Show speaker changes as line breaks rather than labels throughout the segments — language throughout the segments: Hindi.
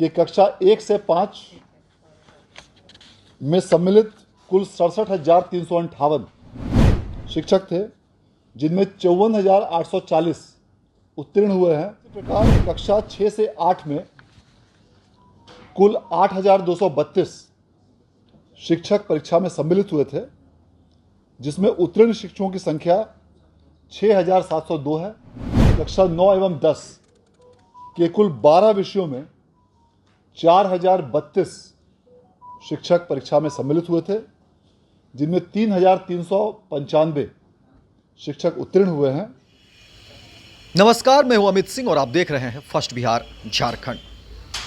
कि कक्षा 1 से 5 में सम्मिलित कुल 67,358 शिक्षक थे, जिनमें 54,840 उत्तीर्ण हुए हैं। इसी प्रकार कक्षा 6 से 8 में कुल 8,232 शिक्षक परीक्षा में सम्मिलित हुए थे, जिसमें उत्तीर्ण शिक्षकों की संख्या 6,702 है। कक्षा 9 एवं 10 के कुल 12 विषयों में 4,032 शिक्षक परीक्षा में सम्मिलित हुए थे, जिनमें 3,395 शिक्षक उत्तीर्ण हुए हैं।
नमस्कार, मैं हूं अमित सिंह और आप देख रहे हैं फर्स्ट बिहार झारखंड।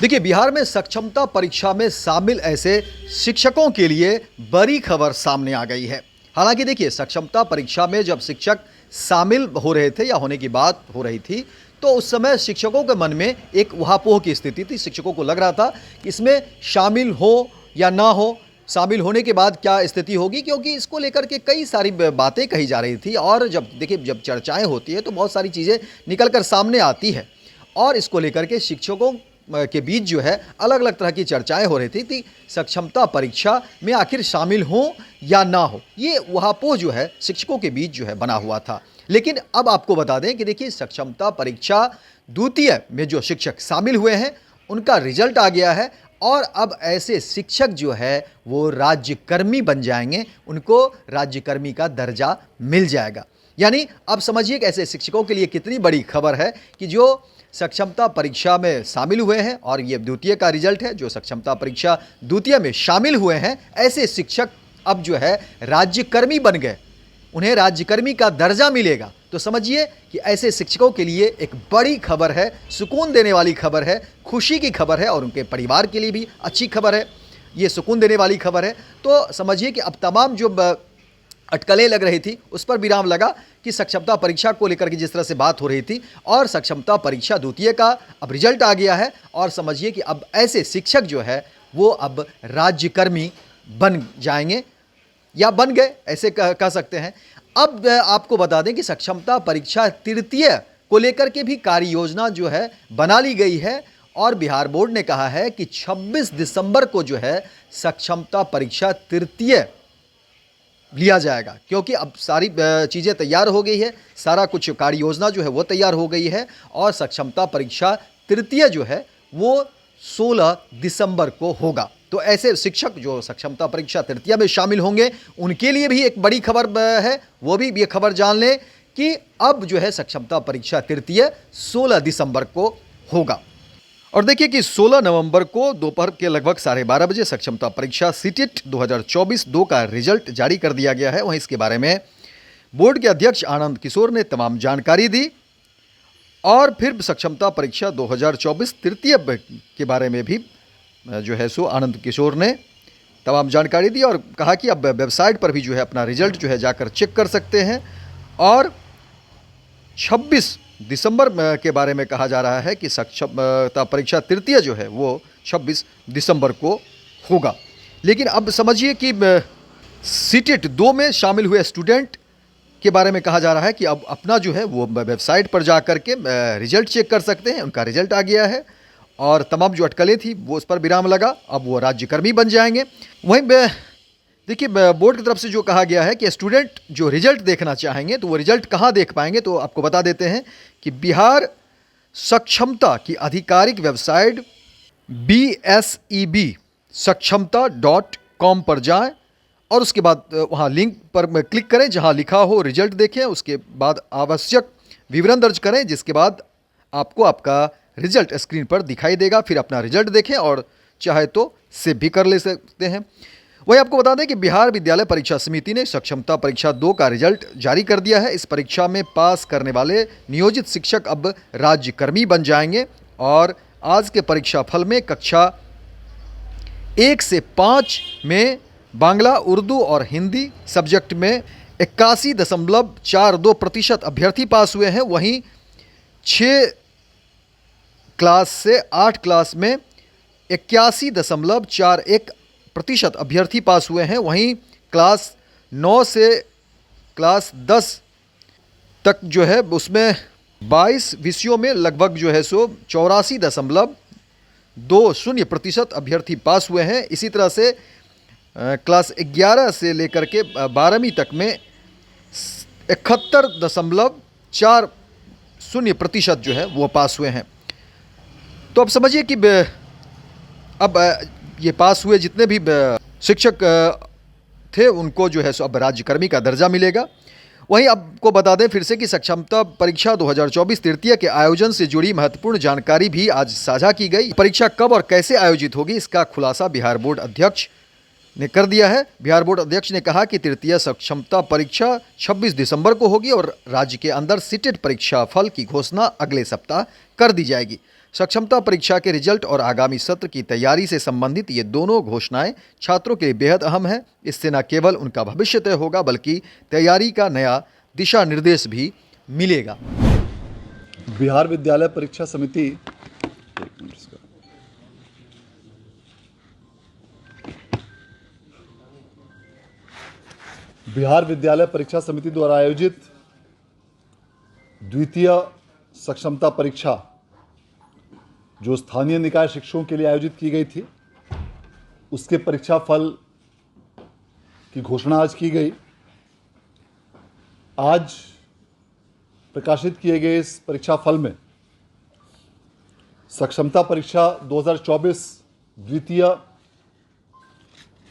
देखिए, बिहार में सक्षमता परीक्षा में शामिल ऐसे शिक्षकों के लिए बड़ी खबर सामने आ गई है। हालांकि देखिए, सक्षमता परीक्षा में जब शिक्षक शामिल हो रहे थे या होने की बात हो रही थी, तो उस समय शिक्षकों के मन में एक उहापोह की स्थिति थी। शिक्षकों को लग रहा था कि इसमें शामिल हो या ना हो, शामिल होने के बाद क्या स्थिति होगी, क्योंकि इसको लेकर के कई सारी बातें कही जा रही थी। और जब देखिए, जब चर्चाएं होती है तो बहुत सारी चीज़ें निकल कर सामने आती है, और इसको लेकर के शिक्षकों के बीच जो है अलग अलग तरह की चर्चाएं हो रही थी सक्षमता परीक्षा में आखिर शामिल हो या ना हो। ये उहापोह जो है शिक्षकों के बीच जो है बना हुआ था। लेकिन अब आपको बता दें कि देखिए, सक्षमता परीक्षा द्वितीय में जो शिक्षक शामिल हुए हैं उनका रिजल्ट आ गया है, और अब ऐसे शिक्षक जो है वो राज्यकर्मी बन जाएंगे, उनको राज्यकर्मी का दर्जा मिल जाएगा। यानी अब समझिए कि ऐसे शिक्षकों के लिए कितनी बड़ी खबर है कि जो सक्षमता परीक्षा में शामिल हुए हैं, और ये द्वितीय का रिजल्ट है, जो सक्षमता परीक्षा द्वितीय में शामिल हुए हैं, ऐसे शिक्षक अब जो है राज्यकर्मी बन गए, उन्हें राज्यकर्मी का दर्जा मिलेगा। तो समझिए कि ऐसे शिक्षकों के लिए एक बड़ी खबर है, सुकून देने वाली खबर है, खुशी की खबर है, और उनके परिवार के लिए भी अच्छी खबर है, ये सुकून देने वाली खबर है। तो समझिए कि अब तमाम जो अटकलें लग रही थी उस पर विराम लगा कि सक्षमता परीक्षा को लेकर के जिस तरह से बात हो रही थी, और सक्षमता परीक्षा द्वितीय का अब रिजल्ट आ गया है, और समझिए कि अब ऐसे शिक्षक जो है वो अब राज्यकर्मी बन जाएंगे, या बन गए, ऐसे कह सकते हैं। अब आपको बता दें कि सक्षमता परीक्षा तृतीय को लेकर के भी कार्य योजना जो है बना ली गई है, और बिहार बोर्ड ने कहा है कि 26 दिसंबर को जो है सक्षमता परीक्षा तृतीय लिया जाएगा, क्योंकि अब सारी चीज़ें तैयार हो गई है, सारा कुछ कार्य योजना जो है वो तैयार हो गई है, और सक्षमता परीक्षा तृतीय जो है वो 16 दिसंबर को होगा। तो ऐसे शिक्षक जो सक्षमता परीक्षा तृतीय में शामिल होंगे उनके लिए भी एक बड़ी खबर है, वो भी ये खबर जान लें कि अब जो है सक्षमता परीक्षा तृतीय 16 दिसंबर को होगा। और देखिए कि 16 नवंबर को दोपहर के लगभग 12:30 बजे सक्षमता परीक्षा सीटेट 2024-2 का रिजल्ट जारी कर दिया गया है। वहीं इसके बारे में बोर्ड के अध्यक्ष आनंद किशोर ने तमाम जानकारी दी, और फिर सक्षमता परीक्षा 2024 तृतीय के बारे में भी जो है सो आनंद किशोर ने तमाम जानकारी दी, और कहा कि अब वेबसाइट पर भी जो है अपना रिजल्ट जो है जाकर चेक कर सकते हैं। और 26 दिसंबर के बारे में कहा जा रहा है कि सक्षमता परीक्षा तृतीय जो है वो 26 दिसंबर को होगा। लेकिन अब समझिए कि सीटेट 2 में शामिल हुए स्टूडेंट के बारे में कहा जा रहा है कि अब अपना जो है वो वेबसाइट पर जा कर के रिजल्ट चेक कर सकते हैं। उनका रिजल्ट आ गया है, और तमाम जो अटकलें थी वो उस पर विराम लगा, अब वो राज्यकर्मी बन जाएंगे। वहीं देखिए, बोर्ड की तरफ से जो कहा गया है कि स्टूडेंट जो रिजल्ट देखना चाहेंगे तो वो रिजल्ट कहाँ देख पाएंगे, तो आपको बता देते हैं कि बिहार सक्षमता की आधिकारिक वेबसाइट BSEB सक्षमता.com पर जाएं, और उसके बाद वहाँ लिंक पर क्लिक करें जहाँ लिखा हो रिजल्ट देखें। उसके बाद आवश्यक विवरण दर्ज करें, जिसके बाद आपको आपका रिजल्ट स्क्रीन पर दिखाई देगा। फिर अपना रिजल्ट देखें, और चाहे तो सेव भी कर ले सकते हैं। वही आपको बता दें कि बिहार विद्यालय परीक्षा समिति ने सक्षमता परीक्षा 2 का रिजल्ट जारी कर दिया है। इस परीक्षा में पास करने वाले नियोजित शिक्षक अब राज्यकर्मी बन जाएंगे, और आज के परीक्षा फल में कक्षा 1 से 5 में बांग्ला, उर्दू और हिंदी सब्जेक्ट में 81.42% अभ्यर्थी पास हुए हैं। वहीं 6 क्लास से 8 क्लास में 81.41% अभ्यर्थी पास हुए हैं। वहीं क्लास 9 से क्लास 10 तक जो है उसमें 22 विषयों में लगभग जो है सो 2.0% अभ्यर्थी पास हुए हैं। इसी तरह से क्लास 11 से लेकर के 12वीं तक में 71.40% जो है वो पास हुए हैं। तो अब समझिए कि अब ये पास हुए जितने भी शिक्षक थे उनको जो है सो अब राज्यकर्मी का दर्जा मिलेगा। वहीं आपको बता दें फिर से कि सक्षमता परीक्षा 2024 तृतीय के आयोजन से जुड़ी महत्वपूर्ण जानकारी भी आज साझा की गई। परीक्षा कब और कैसे आयोजित होगी इसका खुलासा बिहार बोर्ड अध्यक्ष ने कर दिया है। बिहार बोर्ड अध्यक्ष ने कहा कि तृतीय सक्षमता परीक्षा 26 दिसंबर को होगी और राज्य के अंदर सीटेट परीक्षा फल की घोषणा अगले सप्ताह कर दी जाएगी। सक्षमता परीक्षा के रिजल्ट और आगामी सत्र की तैयारी से संबंधित ये दोनों घोषणाएं छात्रों के लिए बेहद अहम है। इससे न केवल उनका भविष्य तय होगा बल्कि तैयारी का नया दिशा निर्देश भी मिलेगा।
बिहार विद्यालय परीक्षा समिति बिहार विद्यालय परीक्षा समिति द्वारा आयोजित द्वितीय सक्षमता परीक्षा जो स्थानीय निकाय शिक्षकों के लिए आयोजित की गई थी, उसके परीक्षा फल की घोषणा आज की गई। आज प्रकाशित किए गए इस परीक्षा फल में सक्षमता परीक्षा 2024 द्वितीय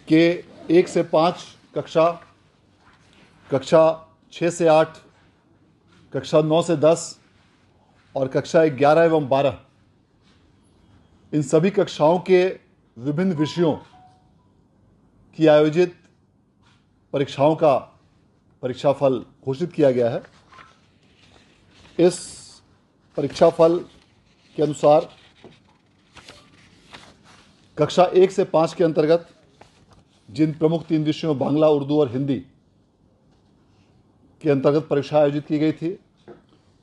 के 1 से 5 कक्षा 6 से 8, कक्षा 9 से 10 और कक्षा 11 एवं 12 इन सभी कक्षाओं के विभिन्न विषयों की आयोजित परीक्षाओं का परीक्षाफल घोषित किया गया है। इस परीक्षाफल के अनुसार कक्षा 1 से 5 के अंतर्गत जिन प्रमुख 3 विषयों बांग्ला, उर्दू और हिंदी के अंतर्गत परीक्षा आयोजित की गई थी,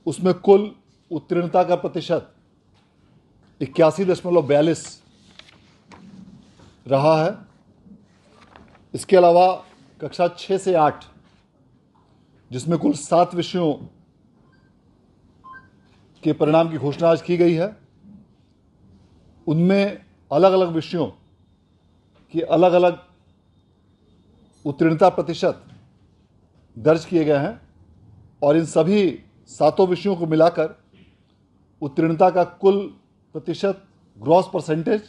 उसमें कुल उत्तीर्णता का प्रतिशत 81.42 रहा है। इसके अलावा कक्षा 6 से 8 जिसमें कुल 7 विषयों के परिणाम की घोषणा आज की गई है, उनमें अलग अलग विषयों के अलग अलग उत्तीर्णता प्रतिशत दर्ज किए गए हैं और इन सभी 7 विषयों को मिलाकर उत्तीर्णता का कुल प्रतिशत ग्रॉस परसेंटेज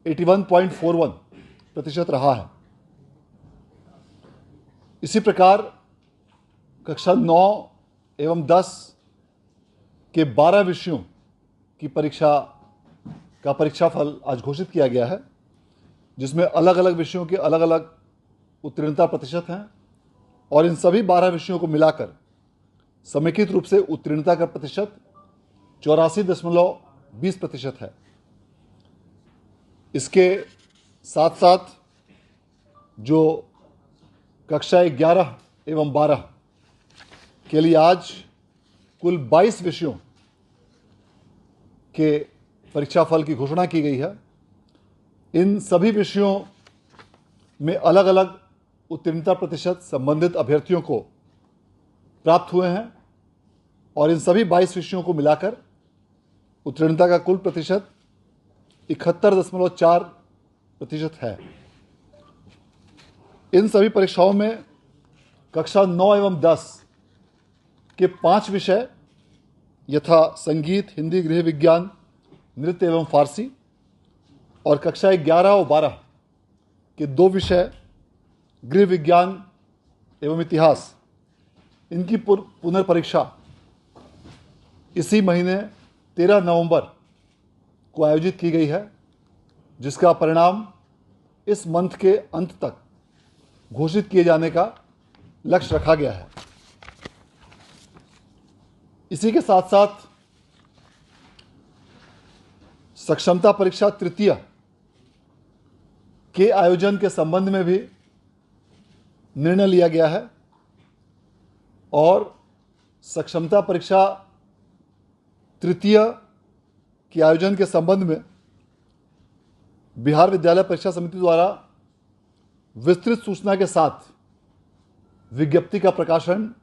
81.41% रहा है। इसी प्रकार कक्षा 9 एवं 10 के 12 विषयों की परीक्षा का परीक्षाफल आज घोषित किया गया है, जिसमें अलग अलग विषयों के अलग अलग उत्तीर्णता प्रतिशत हैं और इन सभी 12 विषयों को मिलाकर समेकित रूप से उत्तीर्णता का प्रतिशत 84.20% है। इसके साथ साथ जो कक्षा 11 एवं 12 के लिए आज कुल 22 विषयों के परीक्षाफल की घोषणा की गई है, इन सभी विषयों में अलग अलग उत्तीर्णता प्रतिशत संबंधित अभ्यर्थियों को प्राप्त हुए हैं और इन सभी 22 विषयों को मिलाकर उत्तीर्णता का कुल प्रतिशत 71.4% है। इन सभी परीक्षाओं में कक्षा 9 एवं 10 के 5 विषय यथा संगीत, हिंदी, गृह विज्ञान, नृत्य एवं फारसी और कक्षा 11 और 12 के 2 विषय गृह विज्ञान एवं इतिहास, इनकी पुनर्परीक्षा इसी महीने 13 नवंबर को आयोजित की गई है, जिसका परिणाम इस मंथ के अंत तक घोषित किए जाने का लक्ष्य रखा गया है। इसी के साथ साथ सक्षमता परीक्षा तृतीय के आयोजन के संबंध में भी निर्णय लिया गया है और सक्षमता परीक्षा तृतीय के आयोजन के संबंध में बिहार विद्यालय परीक्षा समिति द्वारा विस्तृत सूचना के साथ विज्ञप्ति का प्रकाशन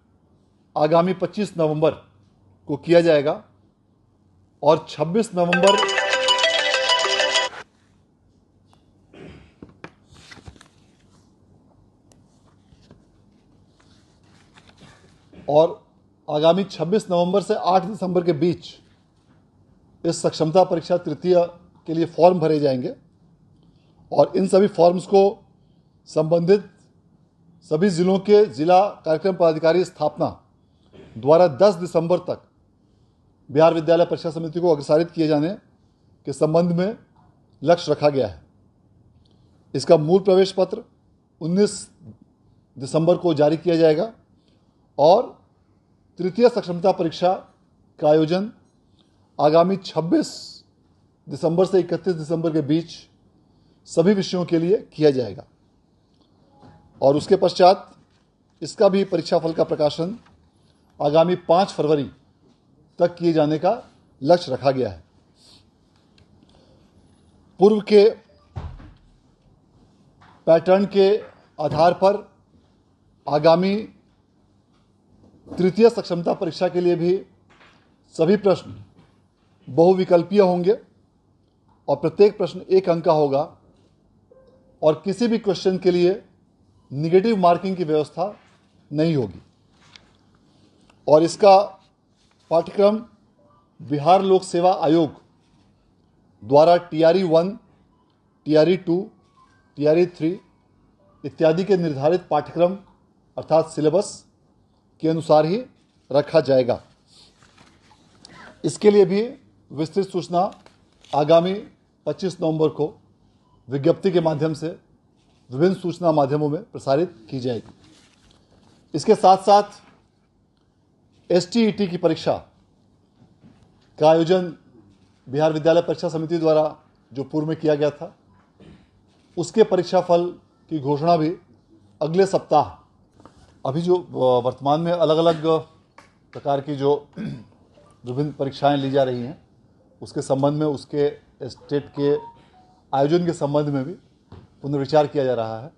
आगामी 25 नवंबर को किया जाएगा और 26 नवंबर और आगामी 26 नवंबर से 8 दिसंबर के बीच इस सक्षमता परीक्षा तृतीय के लिए फॉर्म भरे जाएंगे और इन सभी फॉर्म्स को संबंधित सभी जिलों के जिला कार्यक्रम पदाधिकारी स्थापना द्वारा 10 दिसंबर तक बिहार विद्यालय परीक्षा समिति को अग्रसारित किए जाने के संबंध में लक्ष्य रखा गया है। इसका मूल प्रवेश पत्र 19 दिसंबर को जारी किया जाएगा और तृतीय सक्षमता परीक्षा का आयोजन आगामी 26 दिसंबर से 31 दिसंबर के बीच सभी विषयों के लिए किया जाएगा और उसके पश्चात इसका भी परीक्षाफल का प्रकाशन आगामी 5 फरवरी तक किए जाने का लक्ष्य रखा गया है। पूर्व के पैटर्न के आधार पर आगामी तृतीय सक्षमता परीक्षा के लिए भी सभी प्रश्न बहुविकल्पीय होंगे और प्रत्येक प्रश्न 1 अंक का होगा और किसी भी क्वेश्चन के लिए निगेटिव मार्किंग की व्यवस्था नहीं होगी और इसका पाठ्यक्रम बिहार लोक सेवा आयोग द्वारा TRE 1, TRE 2, TRE 3 इत्यादि के निर्धारित पाठ्यक्रम अर्थात सिलेबस के अनुसार ही रखा जाएगा। इसके लिए भी विस्तृत सूचना आगामी 25 नवंबर को विज्ञप्ति के माध्यम से विभिन्न सूचना माध्यमों में प्रसारित की जाएगी। इसके साथ साथ STET की परीक्षा का आयोजन बिहार विद्यालय परीक्षा समिति द्वारा जो पूर्व में किया गया था उसके परीक्षा फल की घोषणा भी अगले सप्ताह, अभी जो वर्तमान में अलग अलग प्रकार की जो विभिन्न परीक्षाएं ली जा रही हैं उसके संबंध में, उसके स्टेट के आयोजन के संबंध में भी पुनर्विचार किया जा रहा है।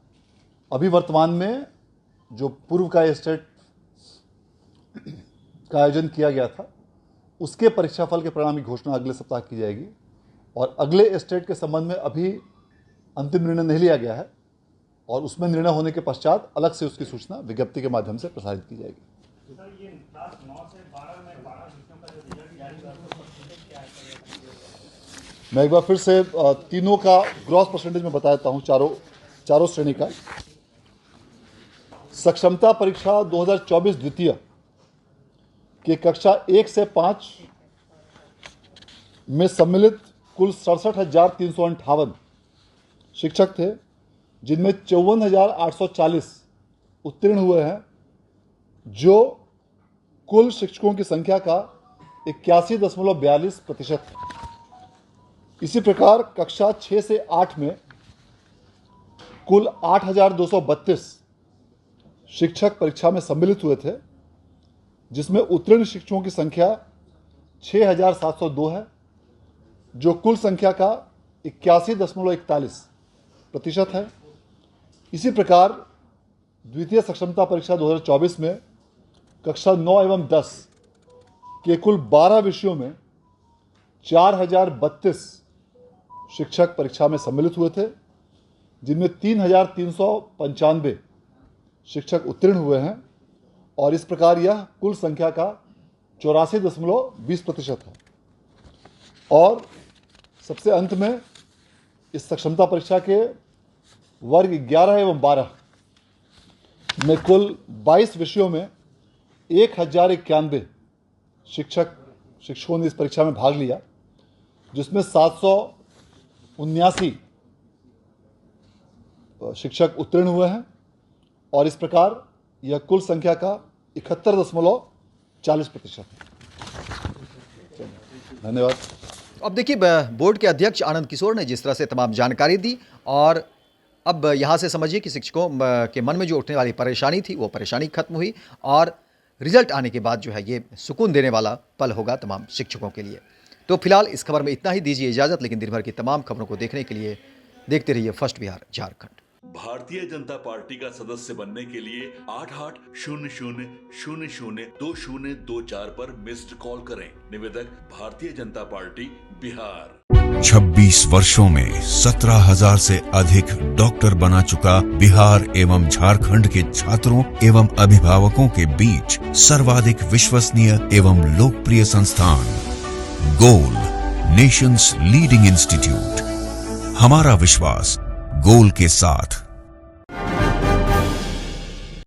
अभी वर्तमान में जो पूर्व का स्टेट का आयोजन किया गया था उसके परीक्षाफल के परिणाम की घोषणा अगले सप्ताह की जाएगी और अगले स्टेट के संबंध में अभी अंतिम निर्णय नहीं लिया गया है और उसमें निर्णय होने के पश्चात अलग से उसकी सूचना विज्ञप्ति के माध्यम से प्रसारित की जाएगी।
सर, ये क्लास 9 से 12 में 12 विषयों का जो रिजल्ट जारी हुआ है उसका क्या है?
मैं एक बार फिर से तीनों का ग्रॉस परसेंटेज में बता देता हूँ, चारों श्रेणी का। सक्षमता परीक्षा 2024 द्वितीय के कक्षा 1 से 5 में सम्मिलित कुल 67,358 शिक्षक थे, जिनमें 54,840 उत्तीर्ण हुए हैं, जो कुल शिक्षकों की संख्या का 81.42% है। इसी प्रकार कक्षा 6 से 8 में कुल 8,232 शिक्षक परीक्षा में सम्मिलित हुए थे, जिसमें उत्तीर्ण शिक्षकों की संख्या 6,702 है, जो कुल संख्या का 81.41% है। इसी प्रकार द्वितीय सक्षमता परीक्षा 2024 में कक्षा 9 एवं 10 के कुल 12 विषयों में 4,032 शिक्षक परीक्षा में सम्मिलित हुए थे, जिनमें 3,395 शिक्षक उत्तीर्ण हुए हैं और इस प्रकार यह कुल संख्या का 84.20% है। और सबसे अंत में इस सक्षमता परीक्षा के वर्ग 11 एवं 12 में कुल 22 विषयों में 1,091 शिक्षकों ने इस परीक्षा में भाग लिया, जिसमें 779 शिक्षक उत्तीर्ण हुए हैं और इस प्रकार यह कुल संख्या का 71.40% है। धन्यवाद।
अब देखिए, बोर्ड के अध्यक्ष आनंद किशोर ने जिस तरह से तमाम जानकारी दी और अब यहाँ से समझिए कि शिक्षकों के मन में जो उठने वाली परेशानी थी वो परेशानी खत्म हुई और रिजल्ट आने के बाद जो है ये सुकून देने वाला पल होगा तमाम शिक्षकों के लिए। तो फिलहाल इस खबर में इतना ही, दीजिए इजाज़त, लेकिन दिन भर की तमाम खबरों को देखने के लिए देखते रहिए फर्स्ट बिहार झारखंड।
भारतीय जनता पार्टी का सदस्य बनने के लिए 8800002024 पर मिस्ड कॉल करें। निवेदक भारतीय जनता पार्टी बिहार।
26 वर्षों में 17,000 से अधिक डॉक्टर बना चुका बिहार एवं झारखंड के छात्रों एवं अभिभावकों के बीच सर्वाधिक विश्वसनीय एवं लोकप्रिय संस्थान गोल, नेशंस लीडिंग इंस्टीट्यूट। हमारा विश्वास गोल के साथ।